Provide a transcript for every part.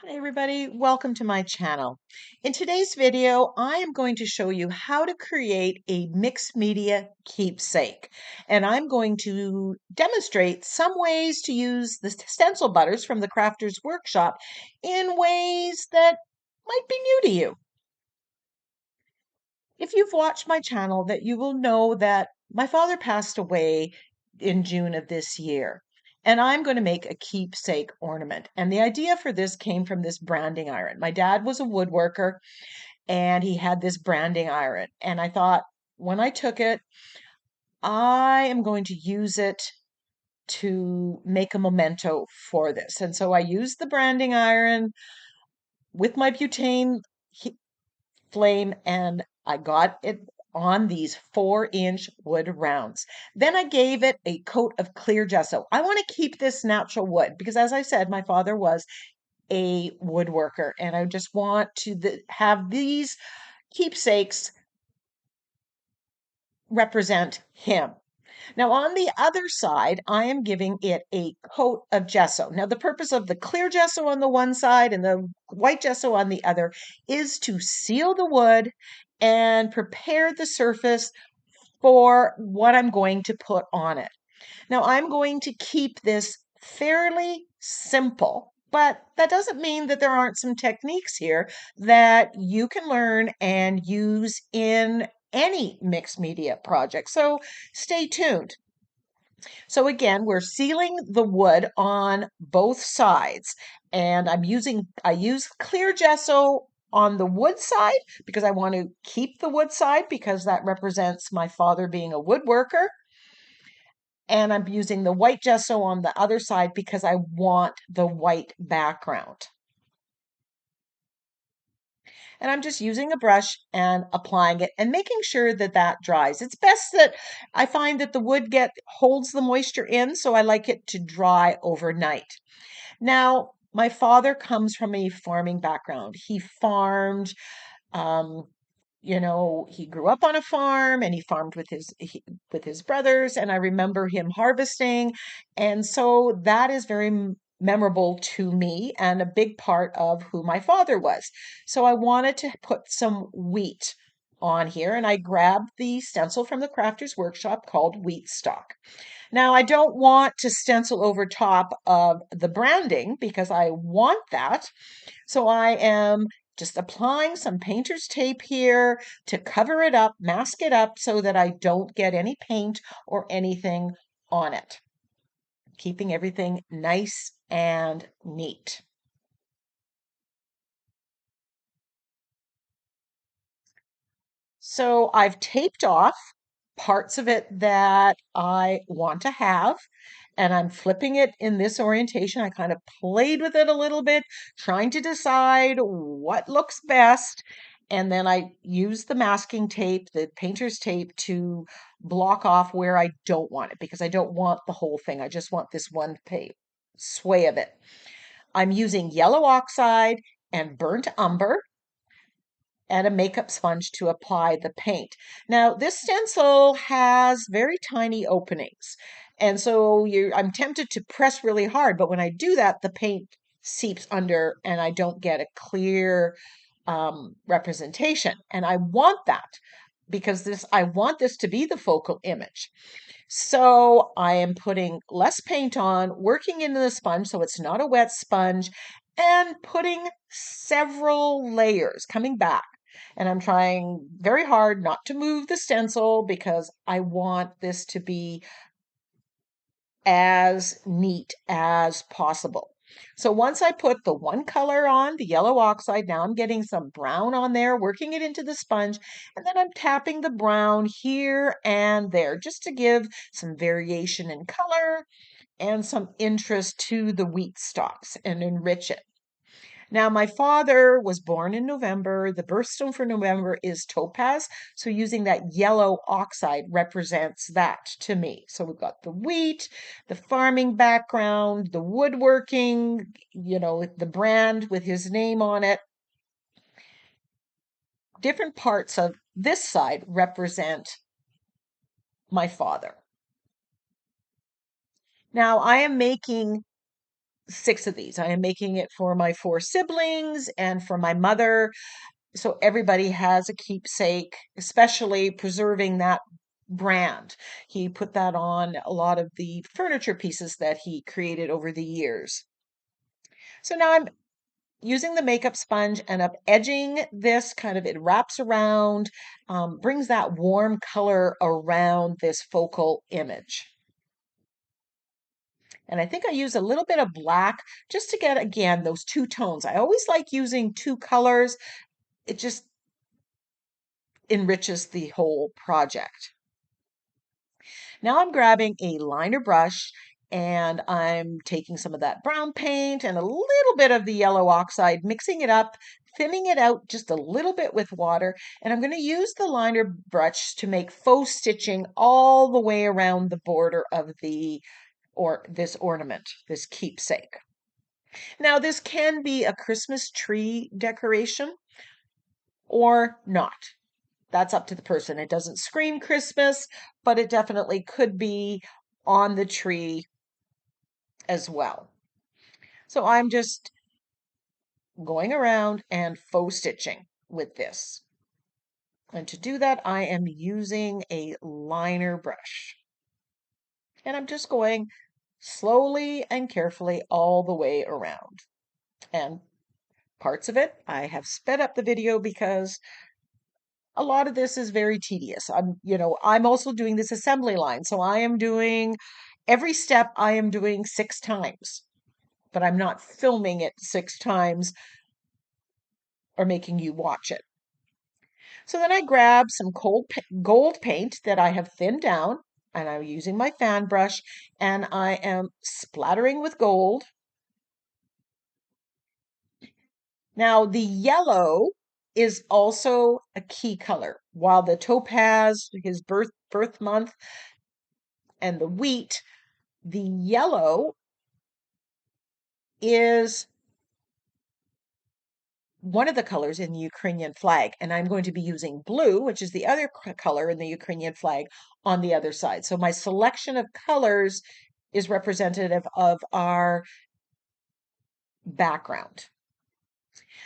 Hi everybody, welcome to my channel. In today's video, I am going to show you how to create a mixed media keepsake. And I'm going to demonstrate some ways to use the stencil butters from the Crafter's Workshop in ways that might be new to you. If you've watched my channel, that you will know that my father passed away in June of this year. And I'm going to make a keepsake ornament. And the idea for this came from this branding iron. My dad was a woodworker and he had this branding iron. And I thought, when I took it, I am going to use it to make a memento for this. And so I used the branding iron with my butane flame and I got it on these 4-inch wood rounds. Then I gave it a coat of clear gesso. I want to keep this natural wood because, as I said, my father was a woodworker and I just want to have these keepsakes represent him. Now, on the other side, I am giving it a coat of gesso. Now, the purpose of the clear gesso on the one side and the white gesso on the other is to seal the wood and prepare the surface for what I'm going to put on it. Now, I'm going to keep this fairly simple, but that doesn't mean that there aren't some techniques here that you can learn and use in any mixed media project. So stay tuned. So again, we're sealing the wood on both sides, and I use clear gesso on the wood side because I want to keep the wood side because that represents my father being a woodworker. And I'm using the white gesso on the other side because I want the white background. And I'm just using a brush and applying it and making sure that that dries. It's best that I find that the wood holds the moisture in, so I like it to dry overnight. Now, my father comes from a farming background. He farmed, um, he grew up on a farm and he farmed with his brothers, and I remember him harvesting, and so that is very memorable to me and a big part of who my father was. So I wanted to put some wheat on here, and I grabbed the stencil from the Crafter's Workshop called Wheat Stock. Now, I don't want to stencil over top of the branding because I want that. So I am just applying some painter's tape here to cover it up, mask it up so that I don't get any paint or anything on it, keeping everything nice and neat. So I've taped off parts of it that I want to have, and I'm flipping it in this orientation. I kind of played with it a little bit, trying to decide what looks best. And then I use the masking tape, the painter's tape, to block off where I don't want it because I don't want the whole thing. I just want this one sway of it. I'm using yellow oxide and burnt umber and a makeup sponge to apply the paint. Now, this stencil has very tiny openings, and so I'm tempted to press really hard, but when I do that, the paint seeps under and I don't get a clear representation. And I want that because I want this to be the focal image. So I am putting less paint on, working into the sponge so it's not a wet sponge, and putting several layers coming back. And I'm trying very hard not to move the stencil because I want this to be as neat as possible. So once I put the one color on, the yellow oxide, now I'm getting some brown on there, working it into the sponge, and then I'm tapping the brown here and there just to give some variation in color and some interest to the wheat stalks and enrich it. Now, my father was born in November. The birthstone for November is topaz. So using that yellow oxide represents that to me. So we've got the wheat, the farming background, the woodworking, the brand with his name on it. Different parts of this side represent my father. Now I am making 6 of these. I am making it for my 4 siblings and for my mother. So everybody has a keepsake, especially preserving that brand. He put that on a lot of the furniture pieces that he created over the years. So now I'm using the makeup sponge and I'm edging this kind of, it wraps around, brings that warm color around this focal image. And I think I use a little bit of black just to get, again, those 2 tones. I always like using 2 colors. It just enriches the whole project. Now I'm grabbing a liner brush and I'm taking some of that brown paint and a little bit of the yellow oxide, mixing it up, thinning it out just a little bit with water. And I'm going to use the liner brush to make faux stitching all the way around the border of this ornament, this keepsake. Now, this can be a Christmas tree decoration or not. That's up to the person. It doesn't scream Christmas, but it definitely could be on the tree as well. So I'm just going around and faux stitching with this. And to do that, I am using a liner brush. And I'm just going slowly and carefully all the way around. And parts of it, I have sped up the video because a lot of this is very tedious. I'm also doing this assembly line. So I am doing every step I am doing 6 times, but I'm not filming it 6 times or making you watch it. So then I grab some gold paint that I have thinned down and I'm using my fan brush and I am splattering with gold. Now the yellow is also a key color, while the topaz, his birth month, and the wheat, the yellow is one of the colors in the Ukrainian flag, and I'm going to be using blue, which is the other color in the Ukrainian flag, on the other side. So my selection of colors is representative of our background.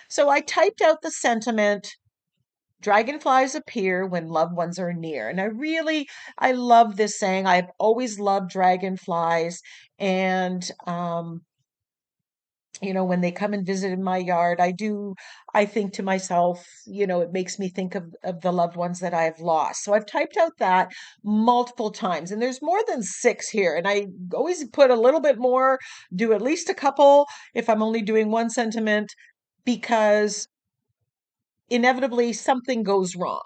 So I typed out the sentiment, dragonflies appear when loved ones are near. And I love this saying. I've always loved dragonflies. And, when they come and visit in my yard, I think to myself, it makes me think of the loved ones that I've lost. So I've typed out that multiple times, and there's more than 6 here. And I always put a little bit more, do at least a couple if I'm only doing one sentiment, because inevitably something goes wrong.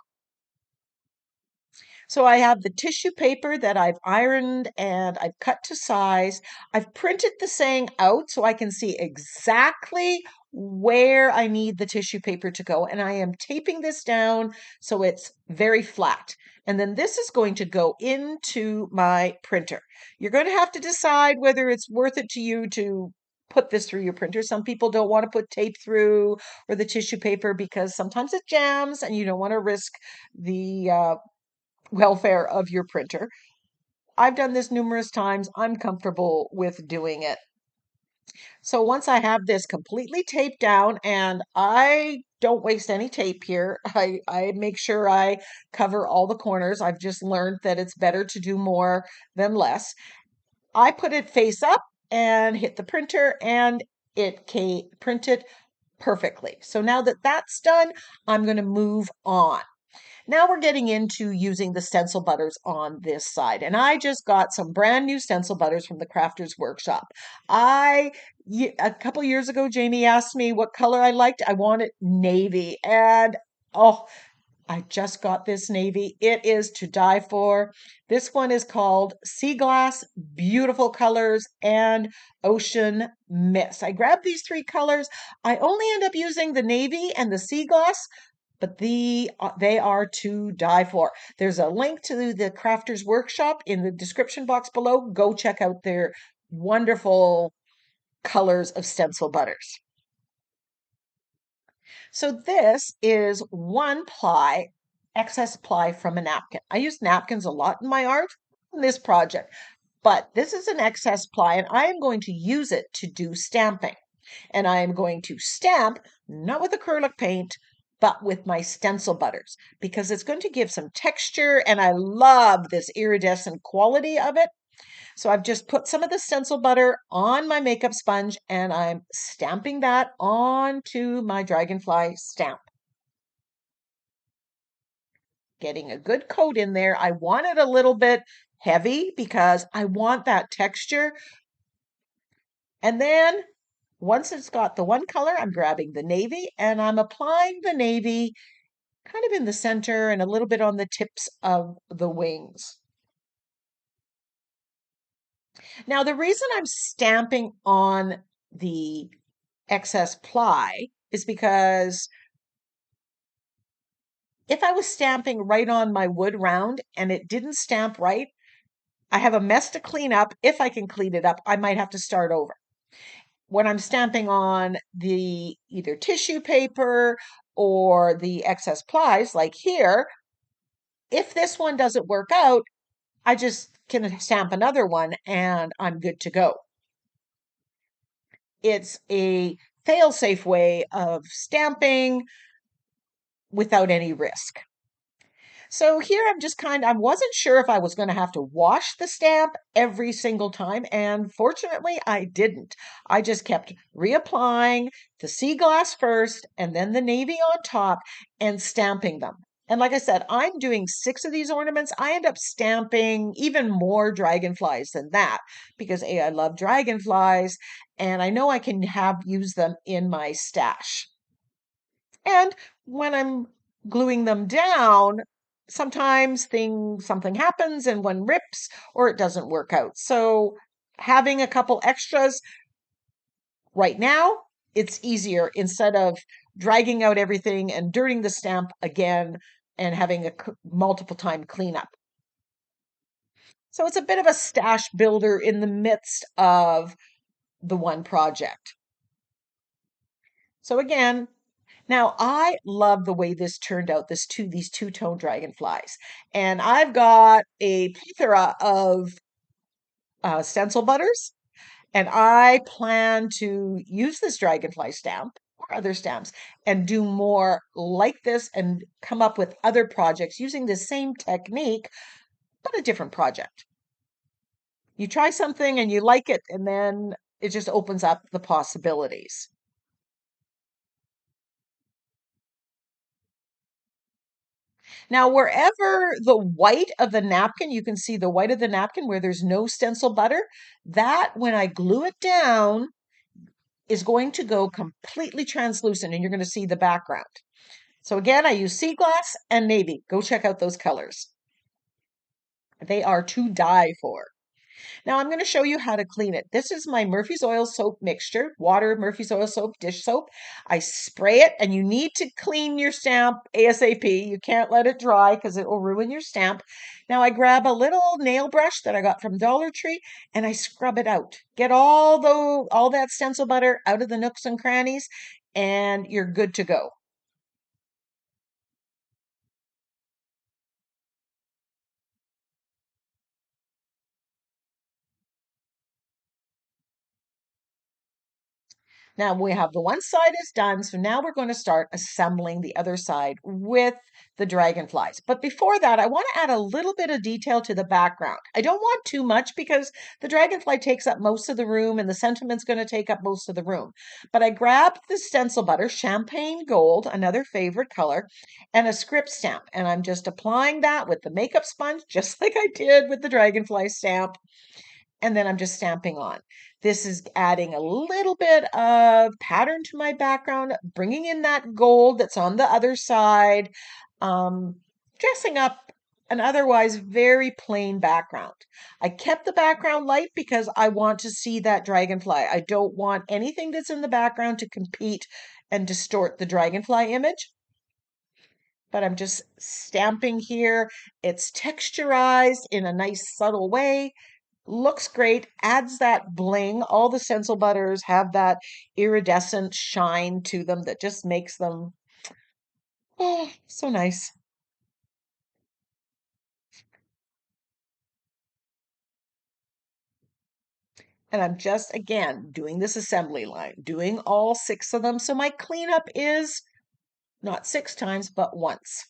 So I have the tissue paper that I've ironed and I've cut to size. I've printed the saying out so I can see exactly where I need the tissue paper to go. And I am taping this down so it's very flat. And then this is going to go into my printer. You're going to have to decide whether it's worth it to you to put this through your printer. Some people don't want to put tape through or the tissue paper because sometimes it jams and you don't want to risk the welfare of your printer. I've done this numerous times. I'm comfortable with doing it. So once I have this completely taped down, and I don't waste any tape here, I make sure I cover all the corners. I've just learned that it's better to do more than less. I put it face up and hit the printer, and it printed perfectly. So now that that's done, I'm going to move on. Now we're getting into using the stencil butters on this side. And I just got some brand new stencil butters from the Crafters Workshop. A couple years ago, Jamie asked me what color I liked. I wanted navy. And oh, I just got this navy. It is to die for. This one is called Sea Glass, Beautiful Colors, and Ocean Mist. I grabbed these 3 colors. I only end up using the navy and the sea glass, but they are to die for. There's a link to the Crafters Workshop in the description box below. Go check out their wonderful colors of stencil butters. So this is 1 ply, excess ply from a napkin. I use napkins a lot in my art. In this project, But this is an excess ply and I am going to use it to do stamping. And I am going to stamp, not with acrylic paint, but with my stencil butters because it's going to give some texture and I love this iridescent quality of it. So I've just put some of the stencil butter on my makeup sponge and I'm stamping that onto my dragonfly stamp. Getting a good coat in there. I want it a little bit heavy because I want that texture. And then once it's got the one color, I'm grabbing the navy and I'm applying the navy kind of in the center and a little bit on the tips of the wings. Now, the reason I'm stamping on the excess ply is because if I was stamping right on my wood round and it didn't stamp right, I have a mess to clean up. If I can clean it up, I might have to start over. When I'm stamping on the either tissue paper or the excess plies, like here, if this one doesn't work out, I just can stamp another one and I'm good to go. It's a fail-safe way of stamping without any risk. So here I'm just I wasn't sure if I was going to have to wash the stamp every single time. And fortunately, I didn't. I just kept reapplying the sea glass first and then the navy on top and stamping them. And like I said, I'm doing 6 of these ornaments. I end up stamping even more dragonflies than that because A, I love dragonflies and I know I can use them in my stash. And when I'm gluing them down, sometimes something happens and one rips or it doesn't work out. So having a couple extras right now, it's easier instead of dragging out everything and dirtying the stamp again and having a multiple time cleanup. So it's a bit of a stash builder in the midst of the one project. So again, now I love the way this turned out, these two-tone dragonflies. And I've got a plethora of stencil butters, and I plan to use this dragonfly stamp or other stamps and do more like this and come up with other projects using the same technique, but a different project. You try something and you like it, and then it just opens up the possibilities. Now, wherever the white of the napkin, you can see the white of the napkin where there's no stencil butter, that when I glue it down is going to go completely translucent and you're going to see the background. So again, I use sea glass and navy. Go check out those colors. They are to die for. Now I'm going to show you how to clean it. This is my Murphy's Oil soap mixture, water, Murphy's Oil soap, dish soap. I spray it and you need to clean your stamp ASAP. You can't let it dry because it will ruin your stamp. Now I grab a little nail brush that I got from Dollar Tree and I scrub it out. Get all that stencil butter out of the nooks and crannies and you're good to go. Now we have the one side is done, so now we're going to start assembling the other side with the dragonflies. But before that, I want to add a little bit of detail to the background. I don't want too much because the dragonfly takes up most of the room and the sentiment's going to take up most of the room. But I grabbed the stencil butter, champagne gold, another favorite color, and a script stamp. And I'm just applying that with the makeup sponge, just like I did with the dragonfly stamp, and then I'm just stamping on. This is adding a little bit of pattern to my background, bringing in that gold that's on the other side, um, dressing up an otherwise very plain background. I kept the background light because I want to see that dragonfly. I don't want anything that's in the background to compete and distort the dragonfly image. But I'm just stamping here. It's texturized in a nice subtle way, looks great, adds that bling. All the stencil butters have that iridescent shine to them that just makes them, oh, so nice. And I'm just, again, doing this assembly line, doing all 6 of them. So my cleanup is not 6 times, but once.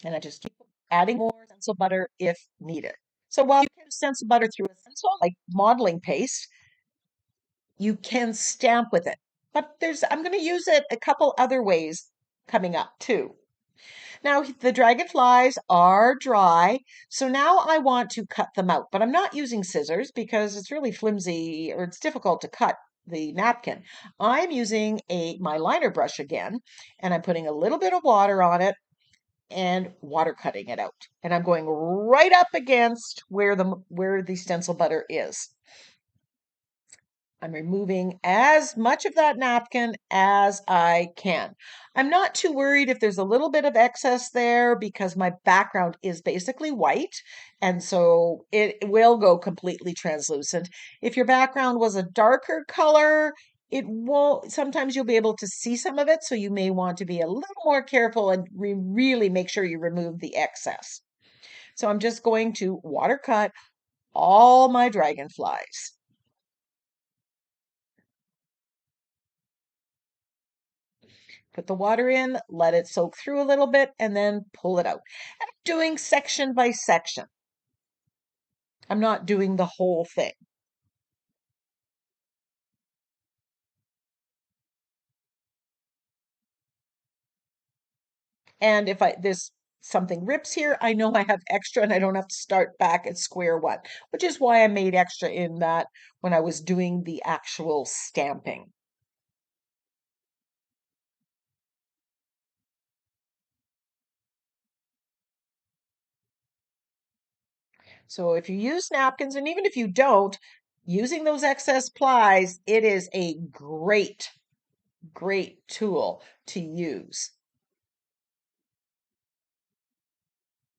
And I just keep adding more stencil butter if needed. So while you can stencil butter through a stencil, like modeling paste, you can stamp with it. But I'm going to use it a couple other ways coming up too. Now the dragonflies are dry, so now I want to cut them out, but I'm not using scissors because it's really flimsy or it's difficult to cut the napkin. I'm using my liner brush again, and I'm putting a little bit of water on it and water cutting it out. And I'm going right up against where the stencil butter is. I'm removing as much of that napkin as I can. I'm not too worried if there's a little bit of excess there because my background is basically white, and so it will go completely translucent. If your background was a darker color, it won't, sometimes you'll be able to see some of it, so you may want to be a little more careful and really make sure you remove the excess. So I'm just going to water cut all my dragonflies. Put the water in, let it soak through a little bit, and then pull it out. And I'm doing section by section. I'm not doing the whole thing. And if this something rips here, I know I have extra and I don't have to start back at square one, which is why I made extra in that when I was doing the actual stamping. So if you use napkins, and even if you don't, using those excess plies, it is a great tool to use,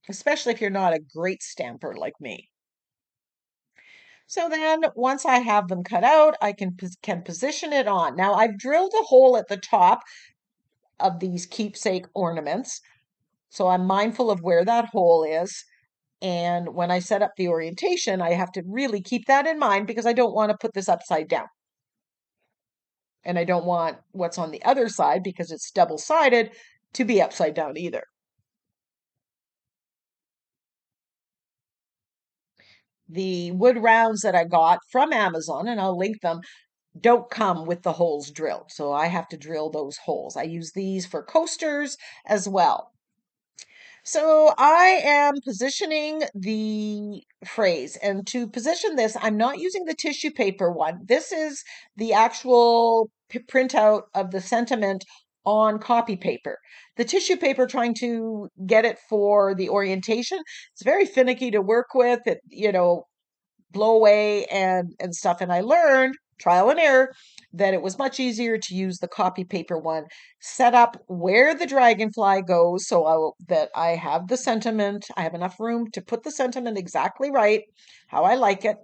especially if you're not a great stamper like me. So then once I have them cut out, I can position it on. Now I've drilled a hole at the top of these keepsake ornaments, so I'm mindful of where that hole is. And when I set up the orientation, I have to really keep that in mind because I don't want to put this upside down. And I don't want what's on the other side, because it's double-sided, to be upside down either. The wood rounds that I got from Amazon, and I'll link them, don't come with the holes drilled. So I have to drill those holes. I use these for coasters as well. So I am positioning the phrase, and to position this, I'm not using the tissue paper one. This is the actual printout of the sentiment on copy paper. The tissue paper, trying to get it for the orientation, it's very finicky to work with. It, blow away and stuff. And I learned, trial and error, that it was much easier to use the copy paper one. Set up where the dragonfly goes, so that I have the sentiment. I have enough room to put the sentiment exactly right, how I like it.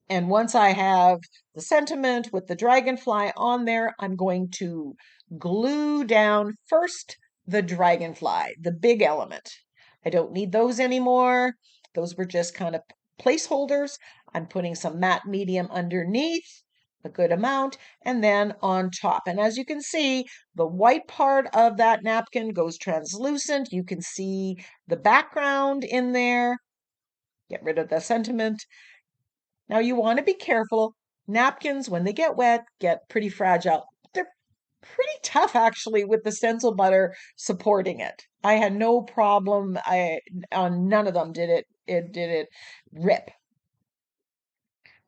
And once I have the sentiment with the dragonfly on there, I'm going to glue down first the dragonfly, the big element. I don't need those anymore. Those were just kind of placeholders. I'm putting some matte medium underneath, a good amount, and then on top. And as you can see, the white part of that napkin goes translucent. You can see the background in there. Get rid of the sentiment. Now you want to be careful. Napkins, when they get wet, get pretty fragile. They're pretty tough actually with the stencil butter supporting it. I had no problem. On none of them did it rip.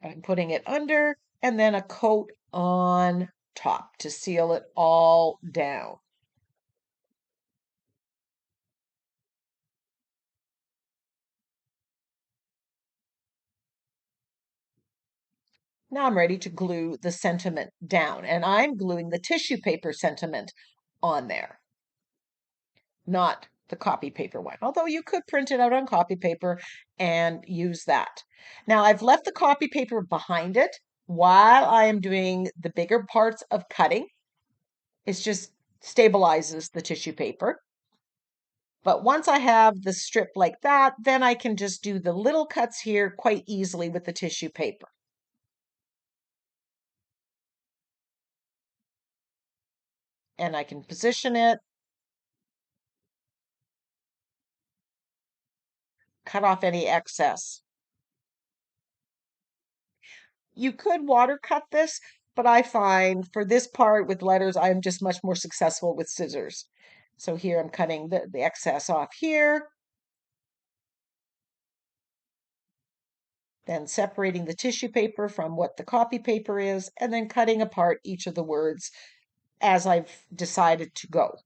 I'm putting it under and then a coat on top to seal it all down. Now I'm ready to glue the sentiment down, and I'm gluing the tissue paper sentiment on there, not the copy paper one, although you could print it out on copy paper and use that. Now I've left the copy paper behind it while I am doing the bigger parts of cutting. It just stabilizes the tissue paper. But once I have the strip like that, then I can just do the little cuts here quite easily with the tissue paper. And I can position it, cut off any excess. You could water cut this, but I find for this part with letters, I'm just much more successful with scissors. So here I'm cutting the excess off here, then separating the tissue paper from what the copy paper is, and then cutting apart each of the words as I've decided to go.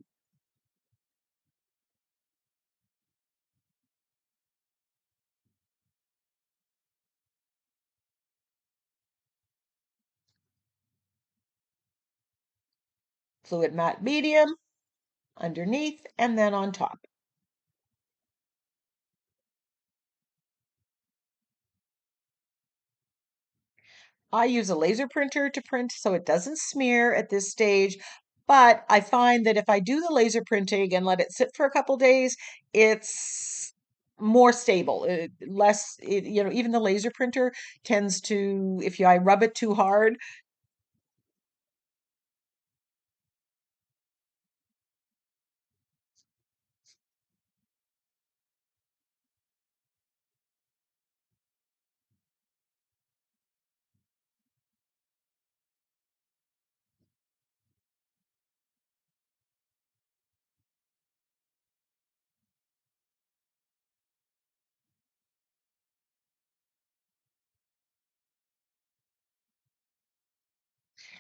Fluid matte medium underneath and then on top. I use a laser printer to print so it doesn't smear at this stage, but I find that if I do the laser printing and let it sit for a couple days, it's more stable. Even the laser printer tends to, if I rub it too hard.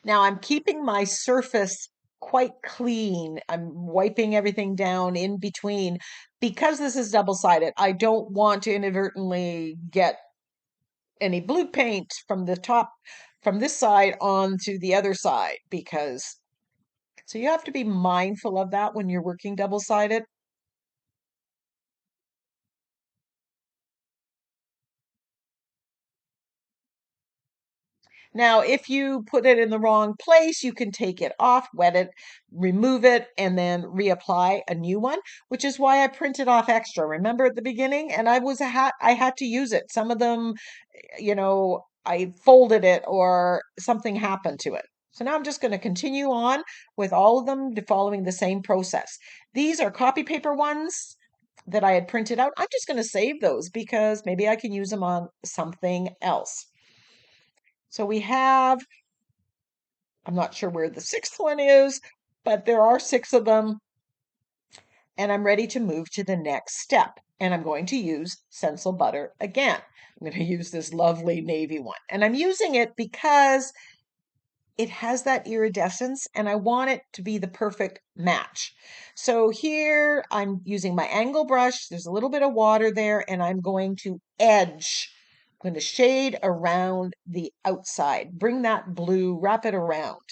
Now I'm keeping my surface quite clean. I'm wiping everything down in between because this is double-sided. I don't want to inadvertently get any blue paint from the top from this side onto the other side because so you have to be mindful of that when you're working double-sided. Now, if you put it in the wrong place, you can take it off, wet it, remove it, and then reapply a new one, which is why I printed off extra. Remember at the beginning? And I had to use it. Some of them, I folded it or something happened to it. So now I'm just going to continue on with all of them following the same process. These are copy paper ones that I had printed out. I'm just going to save those because maybe I can use them on something else. So we have, I'm not sure where the sixth one is, but there are six of them. And I'm ready to move to the next step. And I'm going to use stencil butter again. I'm going to use this lovely navy one. And I'm using it because it has that iridescence and I want it to be the perfect match. So here I'm using my angle brush. There's a little bit of water there and I'm going to edge. I'm going to shade around the outside. Bring that blue, wrap it around.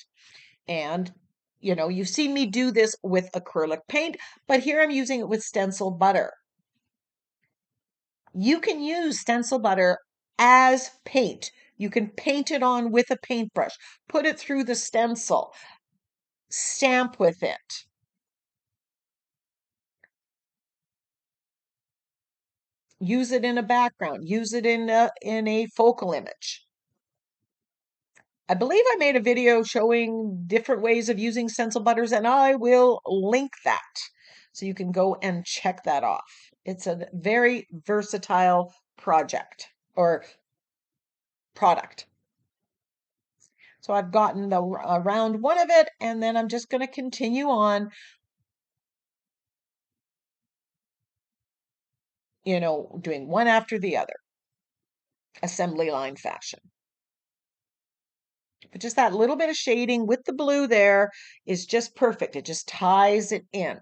And you've seen me do this with acrylic paint, but here I'm using it with stencil butter. You can use stencil butter as paint. You can paint it on with a paintbrush, put it through the stencil, stamp with it. Use it in a background, use it in a focal image. I believe I made a video showing different ways of using stencil butters, and I will link that so you can go and check that off. It's a very versatile project or product. So I've gotten around one of it, and then I'm just going to continue on, doing one after the other, assembly line fashion. But just that little bit of shading with the blue there is just perfect. It just ties it in.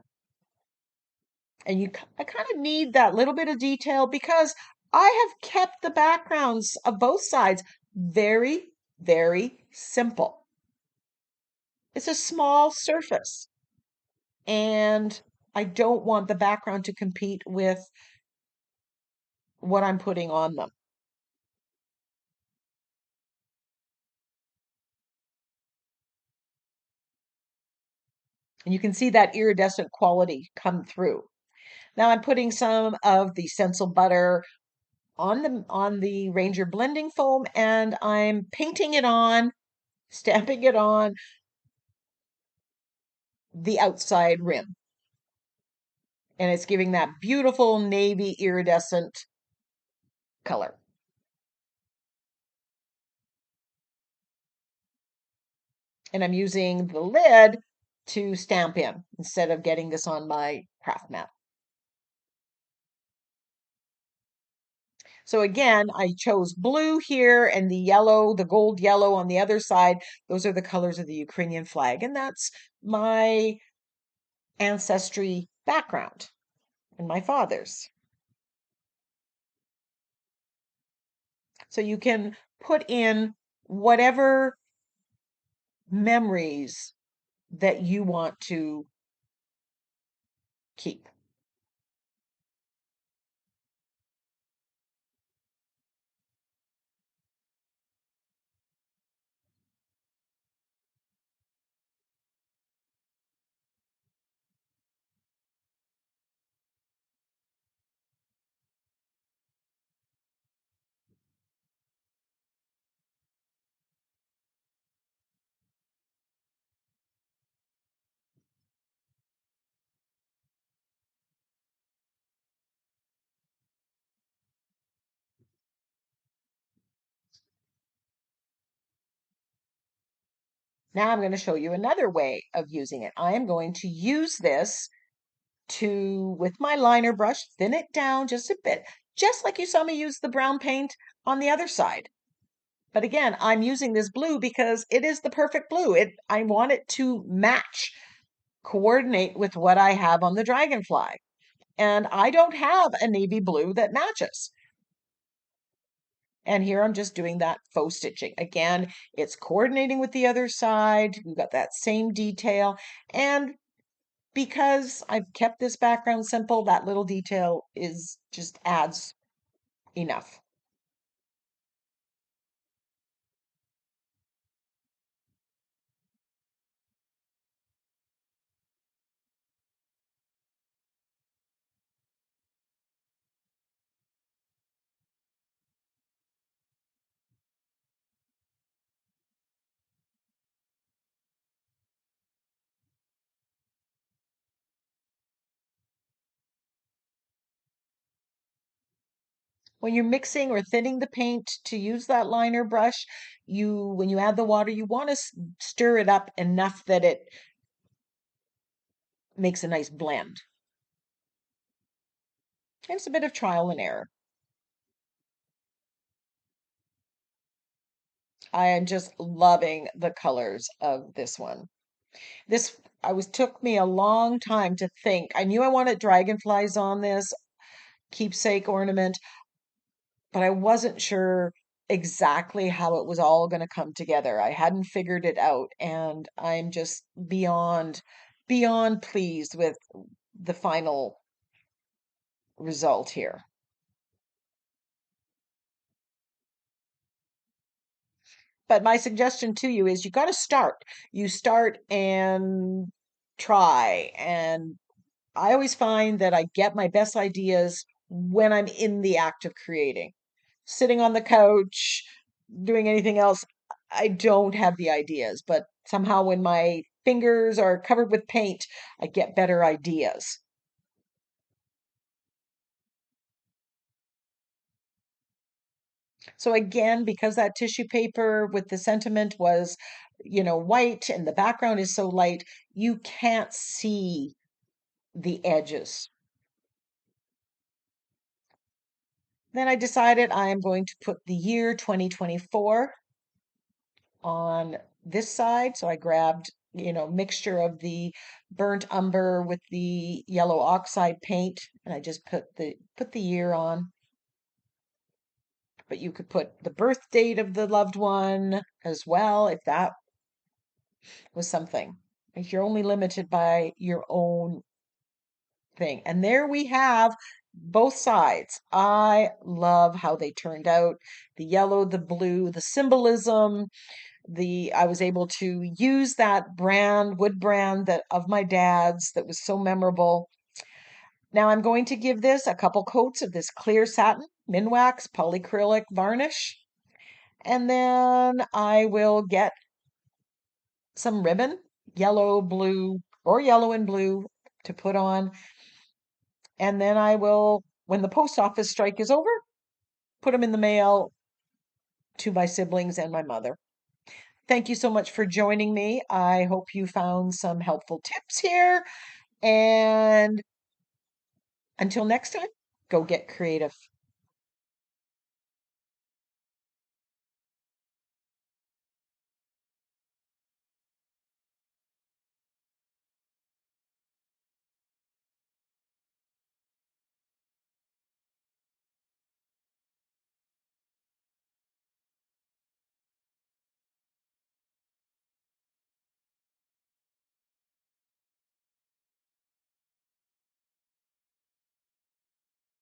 And I kind of need that little bit of detail because I have kept the backgrounds of both sides very, very simple. It's a small surface and I don't want the background to compete with what I'm putting on them. And you can see that iridescent quality come through. Now I'm putting some of the stencil butter on the Ranger blending foam, and I'm painting it on, stamping it on the outside rim. And it's giving that beautiful navy iridescent color. And I'm using the lid to stamp in instead of getting this on my craft mat. So again, I chose blue here and the yellow, the gold yellow on the other side. Those are the colors of the Ukrainian flag. And that's my ancestry background and my father's. So you can put in whatever memories that you want to keep. Now I'm going to show you another way of using it. I am going to use this with my liner brush, thin it down just a bit, just like you saw me use the brown paint on the other side. But again, I'm using this blue because it is the perfect blue. I want it to match, coordinate with what I have on the dragonfly. And I don't have a navy blue that matches. And here I'm just doing that faux stitching. Again, it's coordinating with the other side. We've got that same detail. And because I've kept this background simple, that little detail is just adds enough. When you're mixing or thinning the paint to use that liner brush, when you add the water, you want to stir it up enough that it makes a nice blend. And it's a bit of trial and error. I am just loving the colors of this one. This took me a long time to think. I knew I wanted dragonflies on this keepsake ornament, but I wasn't sure exactly how it was all going to come together. I hadn't figured it out, and I'm just beyond pleased with the final result here. But my suggestion to you is you got to start. You start and try. And I always find that I get my best ideas when I'm in the act of creating. Sitting on the couch, doing anything else, I don't have the ideas. But somehow when my fingers are covered with paint, I get better ideas. So again, because that tissue paper with the sentiment was, white and the background is so light, you can't see the edges. Then I decided I am going to put the year 2024 on this side. So I grabbed, mixture of the burnt umber with the yellow oxide paint, and I just put the year on. But you could put the birth date of the loved one as well, if that was something. If you're only limited by your own thing. And there we have both sides. I love how they turned out. The yellow, the blue, the symbolism, I was able to use that brand, wood brand that of my dad's that was so memorable. Now I'm going to give this a couple coats of this clear satin Minwax polyacrylic varnish. And then I will get some ribbon, yellow, blue, or yellow and blue to put on. And then I will, when the post office strike is over, put them in the mail to my siblings and my mother. Thank you so much for joining me. I hope you found some helpful tips here. And until next time, go get creative.